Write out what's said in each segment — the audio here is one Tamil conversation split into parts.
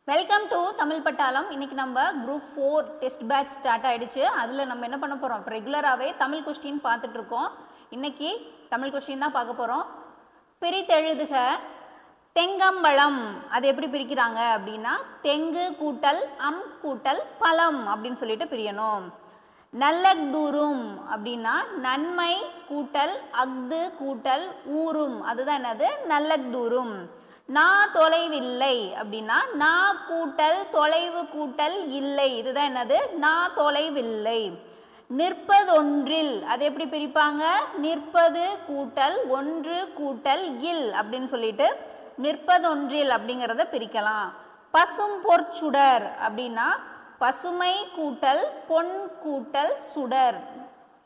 வெல்கம் டு தமிழ் பட்டாளம். இன்னைக்கு நம்ம குரூப் 4 டெஸ்ட் பேட்ச் ஸ்டார்ட் ஆயிடுச்சு. அதில் நம்ம என்ன பண்ண போகிறோம், ரெகுலராகவே தமிழ் கொஸ்டின் பார்த்துட்டு இருக்கோம். இன்னைக்கு தமிழ் கொஸ்டின் தான் பார்க்க போகிறோம். பிரித்தெழுதுக. தெங்கம்பழம் அது எப்படி பிரிக்கிறாங்க அப்படின்னா, தெங்கு கூட்டல் அம் கூட்டல் பழம் அப்படின்னு சொல்லிட்டு பிரியணும். நல்லக்தூரும் அப்படின்னா நன்மை கூட்டல் அஃது கூட்டல் ஊரும், அதுதான் என்னது நல்லக்தூரும். நா தொலைவில்லை அப்படின்னா நா கூட்டல் தொலைவு கூட்டல் இல்லை, இதுதான் என்னது நா தொலைவில்லை. நிற்பதொன்றில் அது எப்படி பிரிப்பாங்க, நிற்பது கூட்டல் ஒன்று கூட்டல் இல் அப்படின்னு சொல்லிட்டு நிற்பதொன்றில் அப்படிங்கிறத பிரிக்கலாம். பசும் பொற்சுடர் அப்படின்னா பசுமை கூட்டல் பொன் கூட்டல் சுடர்.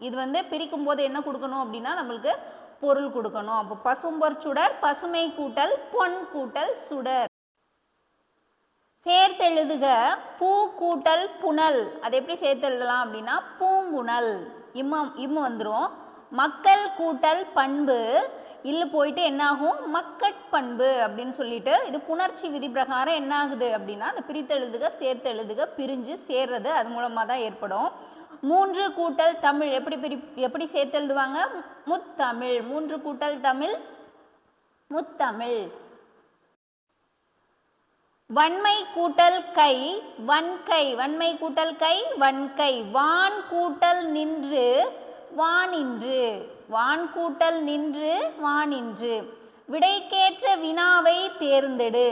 இது வந்து பிரிக்கும் போது என்ன கொடுக்கணும் அப்படின்னா நம்மளுக்கு பொருள் கொடுக்கணும். அப்போ பசும்பொற்சுடர் பசுமை கூட்டல் பொன் கூட்டல் சுடர். சேர்த்தெழுதுக. பூ கூட்டல் புனல் அது எப்படி சேர்த்து எழுதலாம் அப்படின்னா பூம்புணல், இம்மு வந்துடும். மக்கள் கூட்டல் பண்பு, இல்லு போயிட்டு என்ன ஆகும் மக்கட்பண்பு அப்படின்னு சொல்லிட்டு இது புணர்ச்சி விதி பிரகாரம் என்ன ஆகுது அப்படின்னா அந்த பிரித்தெழுதுக சேர்த்தெழுதுக பிரிஞ்சு சேர்றது அது மூலமாக தான் ஏற்படும். மூன்று கூட்டல் தமிழ் எப்படி சேர்த்து எழுதுவாங்க, முத்தமிழ். மூன்று கூட்டல் தமிழ் முத்தமிழ். வன்மை கூட்டல் கை வன்கை, வன்மை கூட்டல் கை வன்கை. வான் கூட்டல் நின்று வானின்று, வான் கூட்டல் நின்று வானின்று. விடைக்கேற்ற வினாவை தேர்ந்தெடு.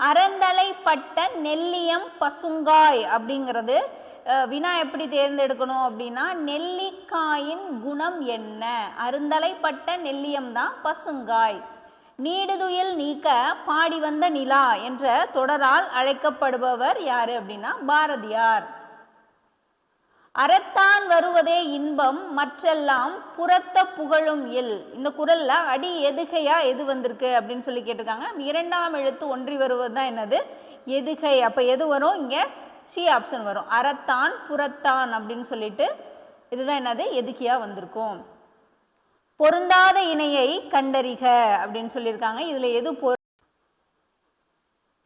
அறந்தலைப்பட்ட நெல்லியம் பசுங்காய் அப்படிங்கிறது வினா எப்படி தேர்ந்தெடுக்கணும் அப்படின்னா நெல்லிக்காயின் குணம் என்ன, அருந்தலைப்பட்ட நெல்லியம் தான் பசுங்காய். நீடுதுயில் நீக்க பாடி வந்த நிலா என்ற தொடரால் அழைக்கப்படுபவர் யாரு அப்படின்னா பாரதியார். அறத்தான் வருவதே இன்பம் மற்றெல்லாம் புறத்த புகழும் இல். இந்த குறள்ல அடி எதுகையா எது வந்திருக்கு அப்படின்னு சொல்லி கேட்டிருக்காங்க. இரண்டாம் எழுத்து ஒன்றி வருவது தான் என்னது எதுகை. அப்ப எது வரும், இங்க சி ஆப்ஷன் வரும். அறத்தான் புறத்தான் அப்படின்னு சொல்லிட்டு இதுதான் என்னது எதுகையா வந்திருக்கும். பொருந்தாத இணையை கண்டறிக அப்படின்னு சொல்லியிருக்காங்க. இதுல எது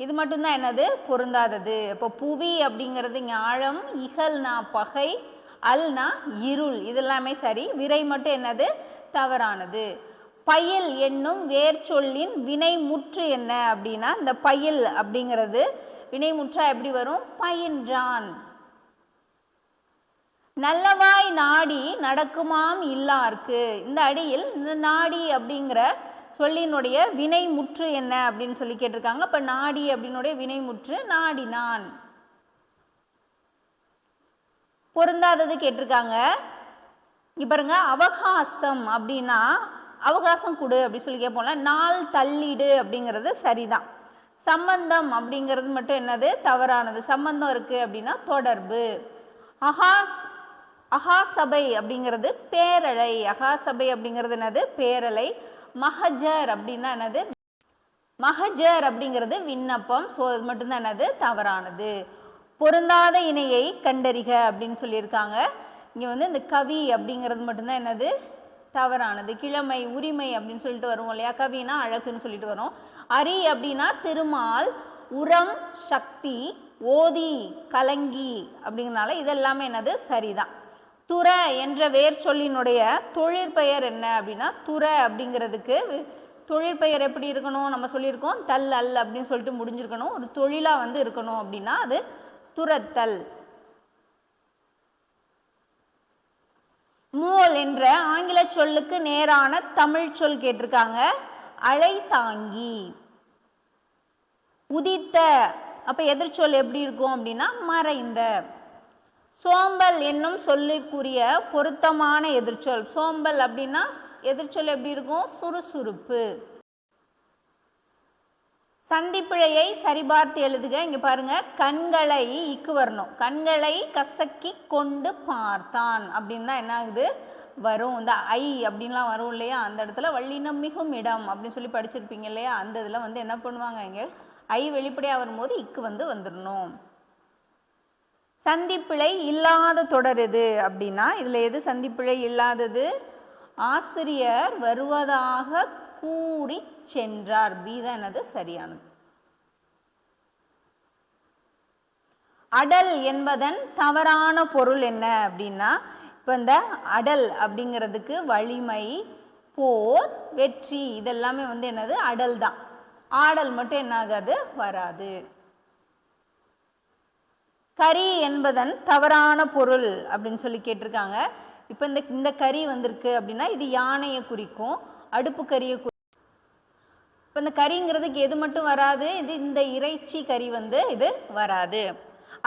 இது மட்டும்தான் என்னது பொருந்தாதது. இப்போ புவி அப்படிங்கிறது இங்க ஆழம், இகல்னா பகை, அல்னா இருள், இதெல்லாமே சரி. விரை மட்டும் என்னது தவறானது. பயில் என்னும் வேர் சொல்லின் வினை முற்று என்ன அப்படின்னா இந்த பயில் அப்படிங்கிறது வினை முற்றா எப்படி வரும் பயின்றான். நல்லவாய் நாடி நடக்குமாம் இல்லார்க்கு, இந்த அடியில் இந்த நாடி அப்படிங்கிற சொல்லினுடைய வினை முற்று என்ன அப்படின்னு சொல்லி கேட்டிருக்காங்க. அப்ப நாடி அப்படின்னுடைய வினை முற்று நாடினான். பொருந்தாதது கேட்டிருக்காங்க. பாருங்க அவகாசம் அப்படின்னா அவகாசம் கொடு அப்படி சொல்லி கேட்போம்ல, நாள் தள்ளிடு அப்படிங்கிறது சரிதான். சம்பந்தம் அப்படிங்கிறது மட்டும் என்னது தவறானது. சம்பந்தம் இருக்கு அப்படின்னா தொடர்பு. அகாசபை அப்படிங்கிறது பேரலை, அகாசபை அப்படிங்கிறது என்னது பேரலை. மகஜர் அப்படின்னா என்னது மகஜர் அப்படிங்கிறது விண்ணப்பம். ஸோ அது மட்டும்தான் என்னது தவறானது. பொருந்தாத இணையை கண்டறிக அப்படின்னு சொல்லியிருக்காங்க. இங்கே வந்து இந்த கவி அப்படிங்கிறது மட்டும்தான் என்னது தவறானது. கிழமை உரிமை அப்படின்னு சொல்லிட்டு வருவோம் இல்லையா, கவினா அழகுன்னு சொல்லிட்டு வரும். அரி அப்படின்னா திருமால், உரம் சக்தி, ஓதி கலங்கி அப்படிங்கிறனால இதெல்லாமே என்னது சரிதான். துற என்ற வேர் சொல்லினுடைய தொழிற்பெயர் என்ன அப்படின்னா துற அப்படிங்கிறதுக்கு தொழிற்பெயர் எப்படி இருக்கணும் நம்ம சொல்லியிருக்கோம் தல் அல் அப்படின்னு சொல்லிட்டு முடிஞ்சிருக்கணும். ஒரு தொழிலா வந்து இருக்கணும் அப்படின்னா அது துரத்தல். மூல் என்ற ஆங்கில சொல்லுக்கு நேரான தமிழ் சொல் கேட்டிருக்காங்க. அலை தாங்கி. உதித்த அப்ப எதிர்ச்சொல் எப்படி இருக்கும் அப்படின்னா மறைந்த. சோம்பல் என்னும் சொல்லுக்குரிய பொருத்தமான எதிர்ச்சொல். சோம்பல் அப்படின்னா எதிர்ச்சொல் எப்படி இருக்கும் சுறுசுறுப்பு. சந்திப்பிழையை சரிபார்த்து எழுதுக. இங்க பாருங்க கண்களை இக்கு வரணும். கண்களை கசக்கி கொண்டு பார்த்தான் அப்படின்னு தான் என்ன ஆகுது வரும். இந்த ஐ அப்படின்லாம் வரும் இல்லையா, அந்த இடத்துல வள்ளினம் மிகும் இடம் அப்படின்னு சொல்லி படிச்சிருப்பீங்க இல்லையா, அந்த இதில் வந்து என்ன பண்ணுவாங்க இங்க ஐ வெளிப்படையாக வரும்போது இக்கு வந்து வந்துடணும். சந்திப்பிழை இல்லாத தொடர் எது அப்படின்னா இதுல எது சந்திப்பிழை இல்லாதது, ஆசிரியர் வருவதாக கூறி சென்றார். பி தான் என்னது சரியானது. அடல் என்பதன் தவறான பொருள் என்ன அப்படின்னா, இப்போ இந்த அடல் அப்படிங்கிறதுக்கு வலிமை, போர், வெற்றி இதெல்லாமே வந்து என்னது அடல் தான். ஆடல் மட்டும் என்ன ஆகாது, வராது. கரி என்பதன் தவறான பொருள் அப்படின்னு சொல்லி கேட்டிருக்காங்க. இப்போ இந்த கரி வந்திருக்கு அப்படின்னா இது யானையை குறிக்கும், அடுப்பு கரியை குறிக்கும். இப்போ இந்த கரிங்கிறதுக்கு எது மட்டும் வராது, இது இந்த இறைச்சி கறி வந்து இது வராது.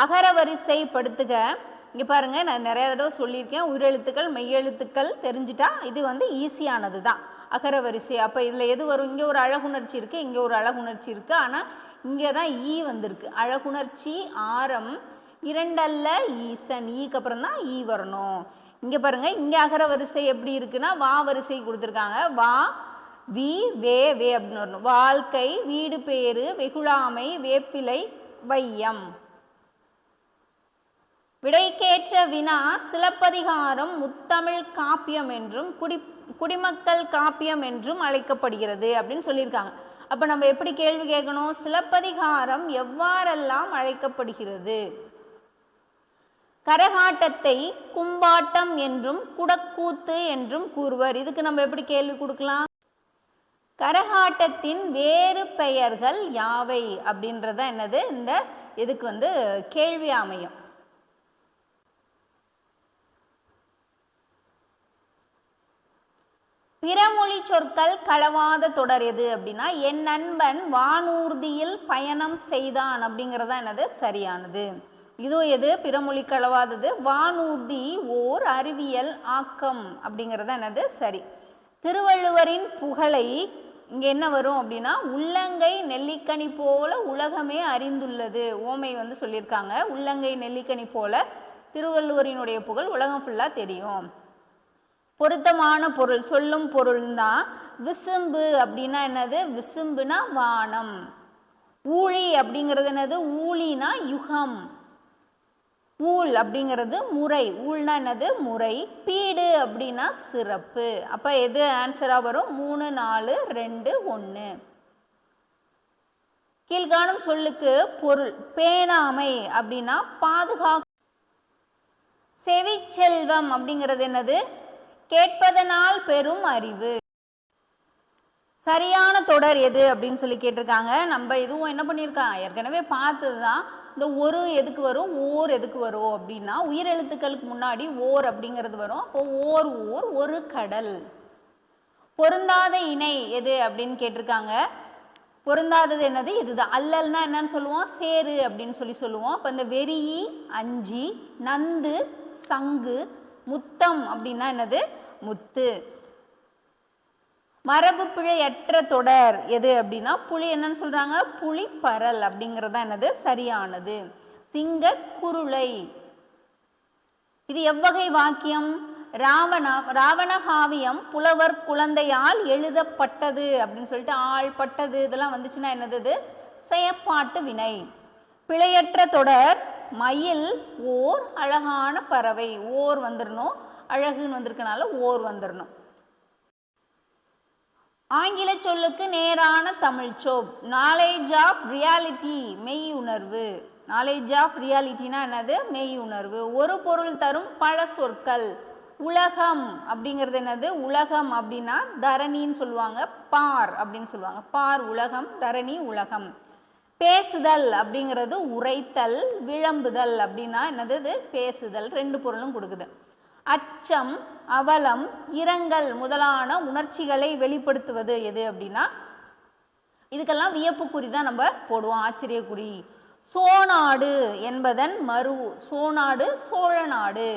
அகர வரிசை படுத்துக. இங்கே பாருங்க, நான் நிறைய தடவை சொல்லியிருக்கேன், உயிரெழுத்துக்கள் மெய்யெழுத்துக்கள் தெரிஞ்சிட்டா இது வந்து ஈஸியானது தான் அகர வரிசை. அப்போ இதில் எது வரும், இங்கே ஒரு அழகுணர்ச்சி இருக்குது, இங்கே ஒரு அழகுணர்ச்சி இருக்குது, ஆனால் இங்கே தான் ஈ வந்திருக்கு. அழகுணர்ச்சி ஆரம், இரண்டல்ல ஈசன், ஈக்கு அப்புறம் தான் ஈ வரணும். இங்கே பாருங்க, இங்கே அகர வரிசை எப்படி இருக்குன்னா வா வரிசை கொடுத்துருக்காங்க. வா வி வே வே அப்படின்னு வரணும். வாழ்க்கை, வீடு பேரு, வெகுளாமை, வேப்பிலை, வையம். விடைக்கேற்ற வினா சிலப்பதிகாரம் முத்தமிழ் காப்பியம் என்றும் குடிமக்கள் காப்பியம் என்றும் அழைக்கப்படுகிறது அப்படின்னு சொல்லியிருக்காங்க. அப்போ நம்ம எப்படி கேள்வி கேட்கணும், சிலப்பதிகாரம் எவ்வாறெல்லாம் அழைக்கப்படுகிறது? கரகாட்டத்தை கும்பாட்டம் என்றும் குடக்கூத்து என்றும் கூறுவர். இதுக்கு நம்ம எப்படி கேள்வி கொடுக்கலாம்? கரகாட்டத்தின் வேறு பெயர்கள் யாவை அப்படின்றத என்னது இந்த இதுக்கு வந்து கேள்வி அமையும். பிறமொழி சொற்கள் களவாத தொடர் எது அப்படின்னா, என் நண்பன் வானூர்தியில் பயணம் செய்தான் அப்படிங்கிறதா என்னது சரியானது. இதுவும் எது பிறமொழி களவாதது, வானூர்தி ஓர் அறிவியல் ஆக்கம் அப்படிங்கிறதா என்னது சரி. திருவள்ளுவரின் புகழை இங்கே என்ன வரும் அப்படின்னா, உள்ளங்கை நெல்லிக்கனி போல உலகமே அறிந்துள்ளது. ஓமை வந்து சொல்லியிருக்காங்க, உள்ளங்கை நெல்லிக்கனி போல திருவள்ளுவரினுடைய புகழ் உலகம் ஃபுல்லாக தெரியும். பொருத்தமான பொருள் சொல்லும் பொருள் தான். விசும்பு அப்படின்னா என்னது, விசும்புனா வானம். ஊழி அப்படிங்கிறது என்னது, ஊழினா யுகம். ஊழ் அப்படிங்கிறது முறை, ஊழ்னா என்னது முறை. பீடு அப்படின்னா சிறப்பு. அப்போ எது ஆன்சராக வரும், 3 4 2 1. கீழ்காணும் சொல்லுக்கு பொருள். பேணாமை அப்படின்னா பாதுகாப்பு. செவிச்செல்வம் அப்படிங்கிறது என்னது, கேட்பதனால் பெரும் அறிவு. சரியான தொடர் எது அப்படின்னு சொல்லி கேட்டிருக்காங்க. நம்ம இதுவும் என்ன பண்ணியிருக்காங்க, ஏற்கனவே பார்த்தது தான். இந்த ஒரு எதுக்கு வரும், ஓர் எதுக்கு வரும் அப்படின்னா, உயிரெழுத்துக்களுக்கு முன்னாடி ஓர் அப்படிங்கிறது வரும். அப்போ ஓர் ஊர், ஒரு கடல். பொருந்தாத இணை எது அப்படின்னு கேட்டிருக்காங்க. பொருந்தாதது என்னது, இதுதான். அல்லல்னா என்னன்னு சொல்லுவோம், சேரு அப்படின்னு சொல்லி சொல்லுவோம். அப்போ இந்த வெறி, அஞ்சி, நந்து, சங்கு, முத்தம் அப்படின்னா என்னது, முத்து. மரபு பிழையற்ற தொடர் எது அப்படின்னா, புலி என்னன்னு சொல்றாங்க, புலிப்பரல் அப்படிங்கிறது தான் என்னது சரியானது. சிங்க குருளை. இது எவ்வகை வாக்கியம், ராவணகாவியம் புலவர் குழந்தையால் எழுதப்பட்டது அப்படின்னு சொல்லிட்டு ஆள்பட்டது இதெல்லாம் வந்துச்சுன்னா என்னது, இது செயற்பாட்டு வினை. பிழையற்ற தொடர் மயில் ஓர் அழகான பறவை. ஓர் வந்துடணும், அழகுன்னு வந்திருக்கனால ஓர் வந்துடணும். ஆங்கில சொல்லுக்கு நேரான தமிழ் சொல். நாலேஜ் ஆஃப் ரியாலிட்டி, மெய் உணர்வு. நாலேஜ் ஆஃப் ரியாலிட்டினா என்னது, மெய் உணர்வு. ஒரு பொருள் தரும் பல சொற்கள். உலகம் அப்படிங்கிறது என்னது, உலகம் அப்படின்னா தரணின்னு சொல்லுவாங்க, பார் அப்படின்னு சொல்லுவாங்க. பார் உலகம், தரணி உலகம். பேசுதல் அப்படிங்கிறது உரைத்தல், விளம்புதல் அப்படின்னா என்னது, இது பேசுதல். 2 பொருளும் கொடுக்குது. அச்சம், அவலம், இரங்கல் முதலான உணர்ச்சிகளை வெளிப்படுத்துவது எது அப்படின்னா, இதுக்கெல்லாம் வியப்புக்குறி தான் நம்ம போடுவோம், ஆச்சரியக்குறி. சோநாடு என்பதன் மறு. சோநாடு சோழ நாடு.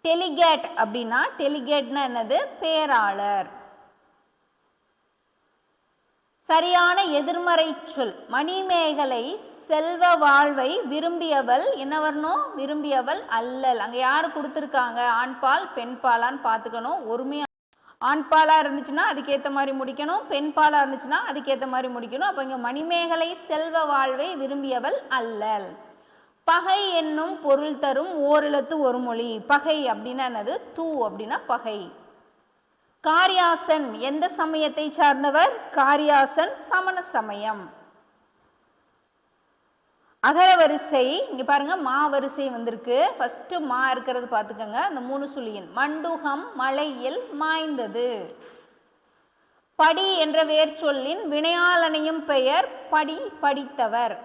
டெலிகேட் அப்படின்னா, டெலிகேட்னா என்னது, பேராளர். சரியான எதிர்மறை சொல். மணிமேகலை செல்வ வாழ்வை விரும்பியவள் என்ன வரணும், விரும்பியவள் அல்லல். அங்கே யார் கொடுத்துருக்காங்க, ஆண்பால் பெண்பாலான்னு பார்த்துக்கணும். ஒருமையா ஆண்பாலாக இருந்துச்சுன்னா அதுக்கேற்ற மாதிரி முடிக்கணும், பெண்பாலாக இருந்துச்சுன்னா அதுக்கேற்ற மாதிரி முடிக்கணும். அப்போ இங்கே மணிமேகலை செல்வ வாழ்வை விரும்பியவள் அல்லல். பகை என்னும் பொருள் தரும் ஓரெழுத்து ஒரு மொழி. பகை அப்படின்னா என்னது, தூ அப்படின்னா பகை. காரியாசன் எந்த சமயத்தை சார்ந்தவர், காரியாசன் சமண சமயம். அகர வரிசை இங்க பாருங்க மா வரிசை வந்திருக்கு. ஃபர்ஸ்ட் மா இருக்கிறது பார்த்துக்கோங்க. அந்த 3 சுழியின் மண்டுகம் மலையில் மாய்ந்தது. படி என்ற வேர் சொல்லின் வினையாளனையும் பெயர் படி படித்தவர்.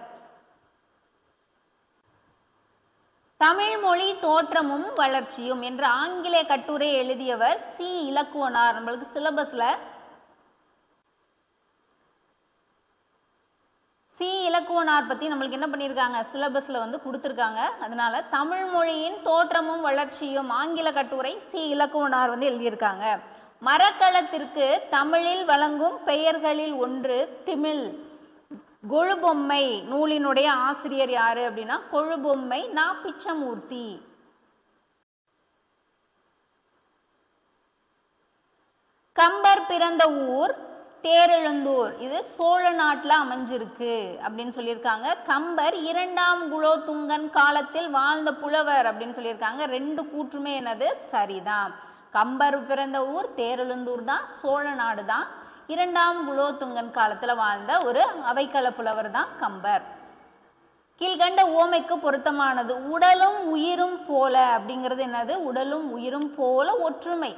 தமிழ் மொழி தோற்றமும் வளர்ச்சியும் என்ற ஆங்கில கட்டுரை எழுதியவர் சி இலக்குவனார். நம்மளுக்கு சிலபஸ்ல சி இலக்குவனார் பத்தி நம்மளுக்கு என்ன பண்ணியிருக்காங்க, சிலபஸ்ல வந்து கொடுத்துருக்காங்க. அதனால தமிழ் மொழியின் தோற்றமும் வளர்ச்சியும் ஆங்கில கட்டுரை சி இலக்குவனார் வந்து எழுதியிருக்காங்க. மரக்கலத்திற்கு தமிழில் வழங்கும் பெயர்களில் ஒன்று திமில். கொழுபொம்மை நூலினுடைய ஆசிரியர் யாரு அப்படின்னா கொழுபொம்மை நா. பிச்சமூர்த்தி. கம்பர் பிறந்த ஊர் தேரெழுந்தூர். இது சோழ நாட்டில் அமைஞ்சிருக்கு அப்படின்னு சொல்லியிருக்காங்க. கம்பர் 2ஆம் குலோத்துங்கன் காலத்தில் வாழ்ந்த புலவர் அப்படின்னு சொல்லியிருக்காங்க. 2 கூற்றுமே என்னது சரிதான். கம்பர் பிறந்த ஊர் தேரெழுந்தூர் தான், சோழ நாடு தான். 2ஆம் குலோத்துங்கன் காலத்துல வாழ்ந்த ஒரு அவைக்கள புலவர் தான் கம்பர். கீழ்கண்ட ஓமைக்கு பொருத்தமானது. உடலும் உயிரும் போல அப்படிங்கிறது என்னது, உடலும் உயிரும் போல ஒற்றுமை.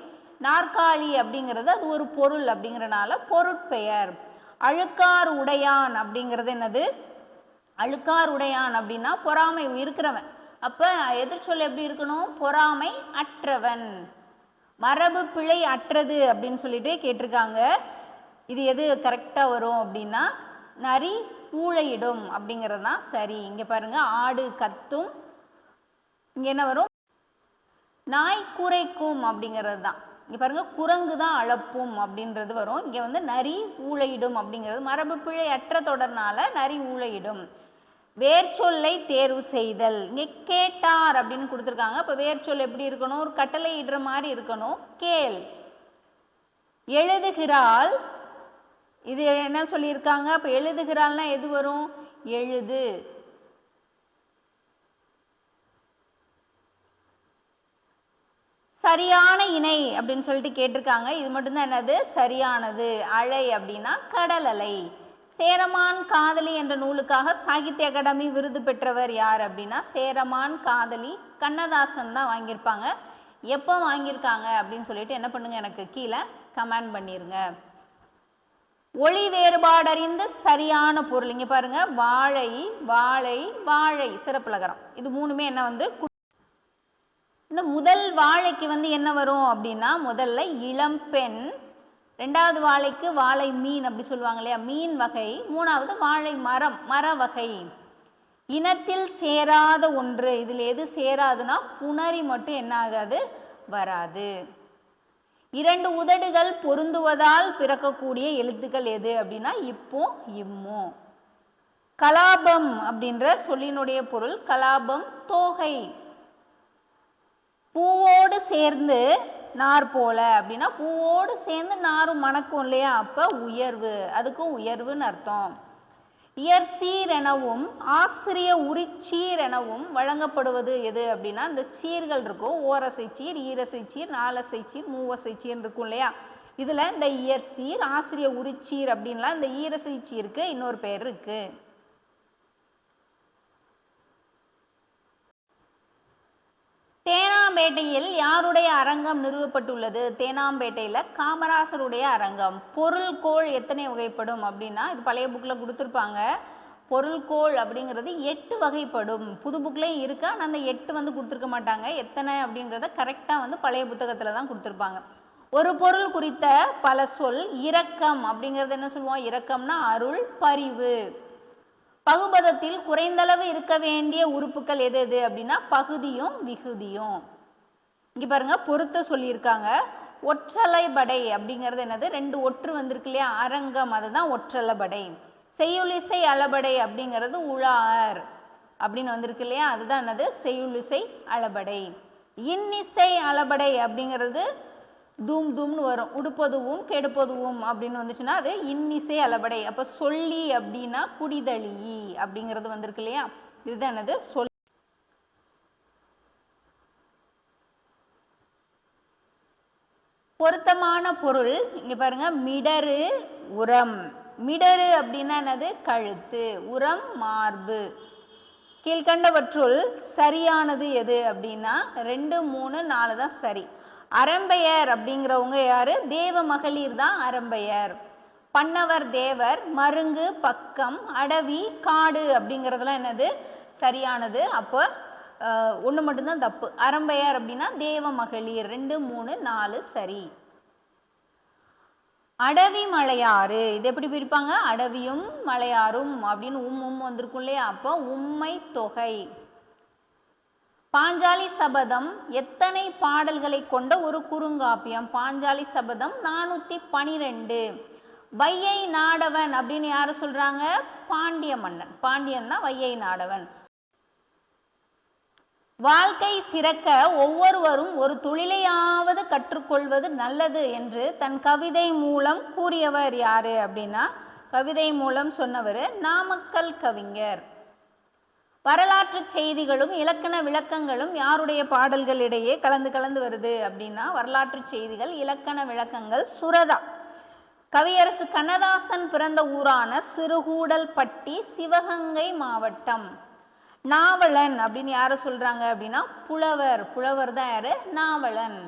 நாற்காலி அப்படிங்கிறது அது ஒரு பொருள் அப்படிங்கிறனால பொருட்பெயர். அழுக்கார் உடையான் அப்படிங்கிறது என்னது, அழுக்கார் உடையான் அப்படின்னா பொறாமை இருக்கிறவன். அப்ப எதிர்ச்சொல் எப்படி இருக்கணும், பொறாமை அற்றவன். மரபு பிழை அற்றது அப்படின்னு சொல்லிட்டு கேட்டிருக்காங்க. இது எது கரெக்டா வரும் அப்படின்னா நரி ஊழையிடும் அப்படிங்கிறது தான் சரி. இங்க பாருங்க ஆடு கத்தும், இங்க என்ன வரும், நாய் குரைக்கும் அப்படிங்கிறது தான். இங்க பாருங்க குரங்கு தான் அளப்பும் அப்படின்றது வரும். இங்க வந்து நரி ஊழையிடும் அப்படிங்கிறது மரபு பிழை அற்ற தொடர்னால நரி ஊழையிடும். வேர்ச்சொல்லை தேர்வு செய்தல். இங்க கேட்டார் அப்படின்னு கொடுத்துருக்காங்க. இப்ப வேர்ச்சொல் எப்படி இருக்கணும், ஒரு கட்டளை இடுற மாதிரி இருக்கணும். கேள். எழுதுகிறாள், இது என்ன சொல்லியிருக்காங்க, அப்ப எழுதுகிறாள்னா எது வரும், எழுது. சரியான இணை அப்படின்னு சொல்லிட்டு கேட்டிருக்காங்க. இது மட்டும்தான் என்னது சரியானது. அலை அப்படின்னா கடல் அலை. சேரமான் காதலி என்ற நூலுக்காக சாகித்ய அகாடமி விருது பெற்றவர் யார் அப்படின்னா சேரமான் காதலி கண்ணதாசன் தான் வாங்கியிருப்பாங்க. எப்போ வாங்கியிருக்காங்க அப்படின்னு சொல்லிட்டு என்ன பண்ணுங்க, எனக்கு கீழே கமெண்ட் பண்ணிருங்க. ஒளி வேறுபாடறிந்து சரியான பொருள். இங்க பாருங்க வாழை வாழை வாழை சிறப்புலகரம். இது மூணுமே என்ன வந்து, இந்த முதல் வாழைக்கு வந்து என்ன வரும் அப்படின்னா முதல்ல இளம்பெண், 2வது வாழைக்கு வாழை மீன் அப்படி சொல்லுவாங்க இல்லையா, மீன் வகை. 3வது வாழை மரம், மர வகை. இனத்தில் சேராத ஒன்று, இதில் எது சேராதுன்னா புணரி மட்டும் என்ன ஆகாது, வராது. 2 உதடுகள் பொருந்துவதால் பிறக்கக்கூடிய எழுத்துக்கள் எது அப்படின்னா இப்போ இம்மோ. கலாபம் அப்படின்ற சொல்லினுடைய பொருள் கலாபம் தோகை. பூவோடு சேர்ந்து நார் போல அப்படின்னா பூவோடு சேர்ந்து நாரும் மணக்கும் இல்லையா, அப்ப உயர்வு, அதுக்கும் உயர்வுன்னு அர்த்தம். இயற்சீர் எனவும் ஆசிரிய உரிச்சீர் எனவும் வழங்கப்படுவது எது அப்படின்னா இந்த சீர்கள் இருக்கும். ஓரசை சீர், ஈரசை சீர், நாலசை சீர், மூவசை சீர் இருக்கும் இல்லையா. இதுல இந்த இயற்சீர் ஆசிரிய உரிச்சீர் அப்படின்லாம் இந்த ஈரசை சீருக்கு இன்னொரு பேர் இருக்கு. தேனாம்பேட்டையில் யாருடைய அரங்கம் நிறுவப்பட்டுள்ளது, தேனாம்பேட்டையில காமராசருடைய அரங்கம். பொருள்கோள் எத்தனை வகைப்படும் அப்படின்னா இது பழைய புக்ல கொடுத்துருப்பாங்க. பொருள்கோள் அப்படிங்கிறது 8 வகைப்படும். புது புக்லேயும் இருக்கா, ஆனால் அந்த 8 வந்து கொடுத்துருக்க மாட்டாங்க. எத்தனை அப்படிங்கிறத கரெக்டாக வந்து பழைய புத்தகத்தில் தான் கொடுத்துருப்பாங்க. ஒரு பொருள் குறித்த பல சொல். இரக்கம் அப்படிங்கிறது என்ன சொல்லுவோம், இரக்கம்னா அருள் பரிவு. பகுபதத்தில் குறைந்தளவு இருக்க வேண்டிய உறுப்புகள் எது எது அப்படின்னா பகுதியும் விகுதியும். இங்க பாருங்க பொருத்த சொல்லியிருக்காங்க. ஒற்றலைபடை அப்படிங்கிறது என்னது, 2 ஒற்று வந்திருக்கு இல்லையா, அரங்கம், அதுதான் ஒற்றலைபடை. செய்யுளிசை அளபடை அப்படிங்கிறது உழார் அப்படின்னு வந்திருக்கு இல்லையா, அதுதான் என்னது செய்யுளிசை அளபடை. இன்னிசை அளபடை அப்படிங்கிறது தூம் தூம்னு வரும். உடுப்பதுவும் கெடுப்பதுவும் அப்படின்னு வந்துச்சுன்னா அது இன்னிசை அளபடை. அப்ப சொல்லி அப்படின்னா குடிதழி அப்படிங்கிறது வந்திருக்கு இல்லையா, இதுதான் என்னது சொல். பொருத்தமான பொருள் இங்க பாருங்க. மிடரு உரம். மிடரு அப்படின்னா என்னது கழுத்து, உரம் மார்பு. கீழ்கண்டவற்றுள் சரியானது எது அப்படின்னா 2, 3, 4 தான் சரி. அரம்பையர் அப்படிங்கிறவங்க யாரு? தேவ மகளிர் தான் அரம்பையர். பன்னவர் தேவர், மருங்கு, பக்கம், அடவி, காடு அப்படிங்கிறதுலாம் என்னது? சரியானது. அப்போ ஒன்று மட்டும்தான் தப்பு. அரம்பையர் அப்படின்னா தேவ மகளிர். 2, 3, 4 சரி. அடவி மலையாறு, இது எப்படி பிரிப்பாங்க? அடவியும் மலையாறும் அப்படின்னு வந்திருக்கும் இல்லையா? அப்போ உம்மை தொகை. பாஞ்சாலி சபதம் எத்தனை பாடல்களை கொண்ட ஒரு குறுங்காப்பியம்? பாஞ்சாலி சபதம் 412. வையை நாடவன் அப்படின்னு யாரை சொல்றாங்க? பாண்டிய மன்னன். பாண்டியன் தான் வையை நாடவன். வாழ்க்கை சிறக்க ஒவ்வொருவரும் ஒரு தொழிலையாவது கற்றுக்கொள்வது நல்லது என்று தன் கவிதை மூலம் கூறியவர் யாரு அப்படின்னா, கவிதை மூலம் சொன்னவர் நாமக்கல் கவிஞர். வரலாற்று செய்திகளும் இலக்கண விளக்கங்களும் யாருடைய பாடல்களிடையே கலந்து வருது அப்படின்னா, வரலாற்று செய்திகள் இலக்கண விளக்கங்கள் சுரதா. கவியரசு கண்ணதாசன் பிறந்த ஊரான சிறுகூடல்பட்டி, சிவகங்கை மாவட்டம். நாவலன் அப்படின்னு யாரை சொல்றாங்க அப்படின்னா, புலவர். புலவர் தான் யாரு? நாவலன்.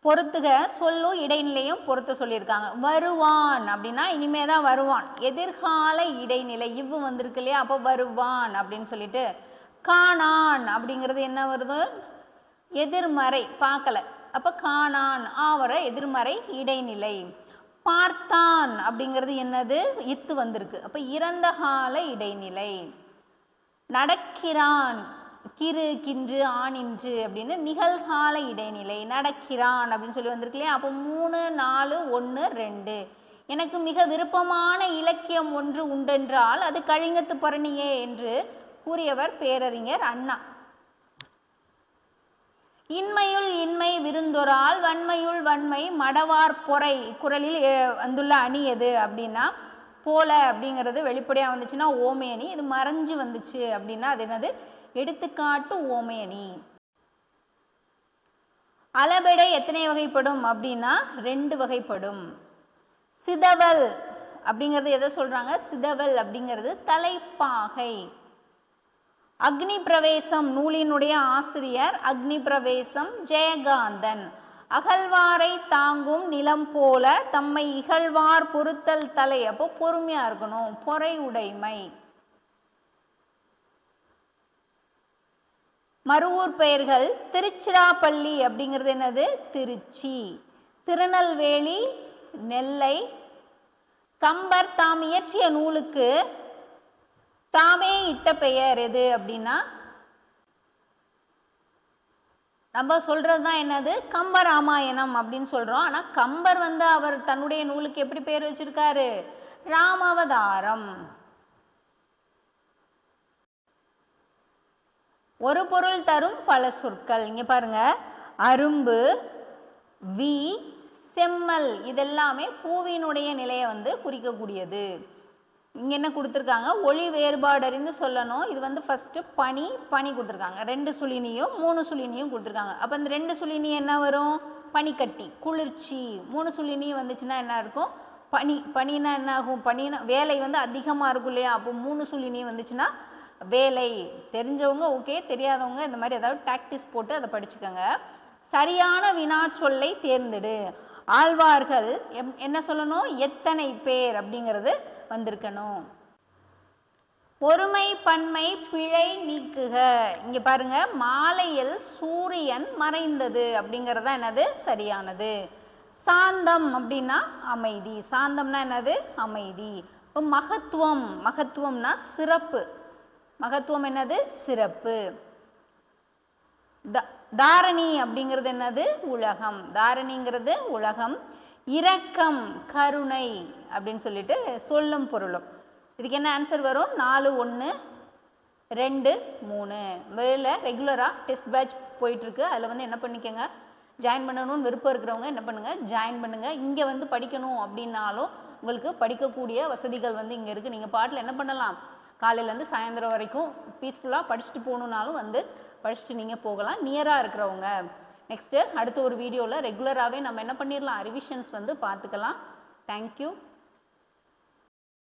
பொறுத்துக சொல்லும் இடைநிலையும் பொறுத்து சொல்லியிருக்காங்க. வருவான் அப்படின்னா இனிமேதான் வருவான். எதிர்கால இடைநிலை இவ்வு வந்திருக்கு இல்லையா? அப்போ வருவான் அப்படின்னு சொல்லிட்டு. காணான் அப்படிங்கிறது என்ன வருது? எதிர்மறை, பார்க்கல. அப்ப காணான் ஆவர எதிர்மறை இடைநிலை. பார்த்தான் அப்படிங்கிறது என்னது? இத்து வந்திருக்கு. அப்ப இறந்த கால இடைநிலை. நடக்கிறான், கிரு, கின்று, ஆனின்று அப்படின்னு நிகழ்கால இடைநிலை. நடக்கிறான் அப்படின்னு சொல்லி வந்திருக்கு இல்லையா? அப்போ 3, 4, 1, 2. எனக்கு மிக விருப்பமான இலக்கியம் ஒன்று உண்டென்றால் அது கலிங்கத்து பரணியே என்று கூறியவர் பேரறிஞர் அண்ணா. இன்மையுள் இன்மை விருந்தொரால், வன்மையுள் வன்மை மடவார் பொறை. குறளில் வந்துள்ள அணி எது அப்படின்னா, போல அப்படிங்கிறது வெளிப்படையாக வந்துச்சுன்னா ஓமேனி. இது மறைஞ்சு வந்துச்சு அப்படின்னா அது என்னது? எடுத்துக்காட்டு ஓமேனி. அளபெடை எத்தனை வகைப்படும் அப்படின்னா 2 வகைப்படும். சிதவல் அப்படிங்கிறது எதை சொல்றாங்க? சிதவல் அப்படிங்கிறது தலைப்பாகை. அக்னி பிரவேசம் நூலினுடைய ஆசிரியர் அக்னி பிரவேசம் ஜெயகாந்தன். அகழ்வாரை தாங்கும் நிலம் போல தம்மை இகழ்வார் பொறுத்தல் தலை. அப்போ பொறுமையா இருக்கணும். பொறை உடைமை. மறுவூர் பெயர்கள் திருச்சிராப்பள்ளி அப்படிங்கிறது என்னது? திருச்சி. திருநெல்வேலி, நெல்லை. கம்பர் தாம் இயற்றிய நூலுக்கு தாமே இட்ட பெயர் எது அப்படின்னா, நம்ம சொல்றதுதான் என்னது? கம்பராமாயணம் அப்படின்னு சொல்றோம். ஆனா கம்பர் அவர் தன்னுடைய நூலுக்கு எப்படி பெயர் வச்சிருக்காரு? ராமாவதாரம். ஒரு பொருள் தரும் பல சொற்கள். இங்க பாருங்க, அரும்பு, வி, செம்மல் இதெல்லாமே பூவினுடைய நிலையை குறிக்கக்கூடியது. இங்க என்ன கொடுத்துருக்காங்க? ஒளி வேறுபாடு அறிந்து சொல்லணும். இது ஃபர்ஸ்ட் பனி, பனி கொடுத்துருக்காங்க. 2 சுழினியும் 3 சுழினியும் கொடுத்துருக்காங்க. அப்ப இந்த 2 சுழினி என்ன வரும்? பனிக்கட்டி, குளிர்ச்சி. 3 சுழினி வந்துச்சுன்னா என்ன இருக்கும்? பனி. பனினா என்ன ஆகும்? பனினா வேலை அதிகமா இருக்கும் இல்லையா? அப்போ 3 சுழினி வந்துச்சுன்னா வேலை. தெரிஞ்சவங்க ஓகே, தெரியாதவங்க இந்த மாதிரி ஏதாவது டாக்டிஸ் போட்டு அதை படிச்சுக்கோங்க. சரியான வினா சொல்லை தேர்ந்தெடு. ஆழ்வார்கள் என்ன சொல்லணும்? எத்தனை பேர் அப்படிங்கிறது வந்திருக்கணும். ஒருமை பன்மை பிழை நீக்குக. இங்க பாருங்க, மாலையில் சூரியன் மறைந்தது அப்படிங்கிறதா என்னது? சரியானது. சாந்தம் அப்படின்னா அமைதி. சாந்தம்னா என்னது? அமைதி. இப்போ மகத்துவம், மகத்துவம்னா சிறப்பு. மகத்துவம் என்னது? சிறப்பு. தாரணி அப்படிங்கிறது என்னது? உலகம். தாரணிங்கிறது உலகம். இரக்கம், கருணை அப்படின்னு சொல்லிட்டு சொல்லும் பொருளும். இதுக்கு என்ன ஆன்சர் வரும்? 4, 1, 2, 3. மேல ரெகுலரா டெஸ்ட் பேட்ச் போயிட்டு இருக்கு. அதுல என்ன பண்ணிக்கங்க, ஜாயின் பண்ணணும்னு விருப்பம் இருக்கிறவங்க என்ன பண்ணுங்க, ஜாயின் பண்ணுங்க. இங்க படிக்கணும் அப்படின்னாலும் உங்களுக்கு படிக்கக்கூடிய வசதிகள் இங்க இருக்கு. நீங்க பாட்டில் என்ன பண்ணலாம், காலையிலேருந்து சாயந்தரம் வரைக்கும் பீஸ்ஃபுல்லாக படிச்சுட்டு போகணுன்னாலும் படிச்சுட்டு நீங்கள் போகலாம். நியராக இருக்கிறவங்க நெக்ஸ்ட்டு அடுத்த ஒரு வீடியோவில் ரெகுலராகவே நம்ம என்ன பண்ணிடலாம் ரிவிஷன்ஸ் வந்து பார்த்துக்கலாம். தேங்க்யூ.